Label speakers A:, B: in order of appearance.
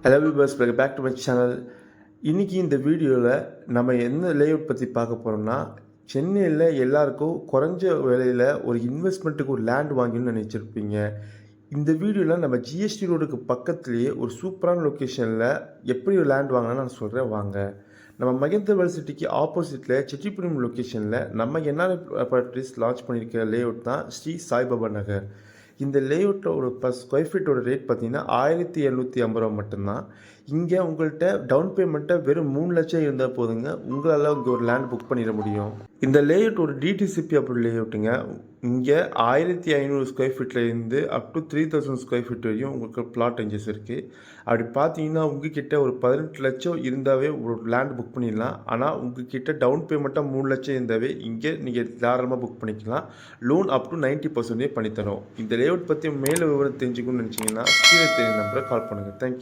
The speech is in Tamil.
A: Hello viewers, welcome back to my channel. இன்றைக்கி இந்த வீடியோவில் நம்ம என்ன லேஅவுட் பற்றி பார்க்க போகிறோம்னா, சென்னையில் எல்லாருக்கும் குறைஞ்ச விலையில் ஒரு இன்வெஸ்ட்மெண்ட்டுக்கு ஒரு லேண்ட் வாங்கணும்னு நினச்சிருப்பீங்க. இந்த வீடியோவில் நம்ம ஜிஎஸ்டி ரோடுக்கு பக்கத்துலேயே ஒரு சூப்பரான லொக்கேஷனில் எப்படி ஒரு லேண்ட் வாங்கலாம்னு நான் சொல்கிறேன் வாங்க. நம்ம மகேந்திரவேல் சிட்டிக்கு ஆப்போசிட்டில் செட்டிப்புரம் லொக்கேஷனில் நம்ம என்ஆர்ஐ ப்ராப்பர்ட்டிஸ் லான்ச் பண்ணியிருக்க லேஅவுட் தான் ஸ்ரீ சாய்பாபா நகர். இந்த லேஅவுட்டில் ஒரு ஸ்கொயர் ஃபீட்டோட ரேட் பார்த்தீங்கன்னா 1750 ரூபா மட்டும்தான். இங்கே உங்கள்கிட்ட டவுன் பேமெண்ட்டை வெறும் 3 லட்சம் இருந்தால் போதுங்க, உங்களால் இங்கே ஒரு லேண்ட் புக் பண்ணிட முடியும். இந்த லேஅவுட் ஒரு டிடிசிபி அப்படி லேஅவுட்டுங்க. இங்கே 1500 ஸ்கொயர் ஃபீட்டில் இருந்து அப் டு 3000 ஸ்கொயர் ஃபீட் வரையும் உங்களுக்கு பிளாட் ரேஞ்சஸ் இருக்குது. அப்படி பார்த்தீங்கன்னா உங்ககிட்ட ஒரு 18 லட்சம் இருந்தாவே ஒரு லேண்ட் புக் பண்ணிடலாம். ஆனால் உங்ககிட்ட டவுன் பேமெண்ட்டாக 3 லட்சம் இருந்தாவே இங்கே நீங்கள் தாராளமாக புக் பண்ணிக்கலாம். லோன் அப் டு 90% பண்ணித்தரோம். இந்த லேஅவுட் பற்றி மேலே விவரம் தெரிஞ்சுக்கணும்னு நினச்சிங்கன்னா கீழே தெரியும் நம்பரை கால் பண்ணுங்கள். தேங்க்யூ.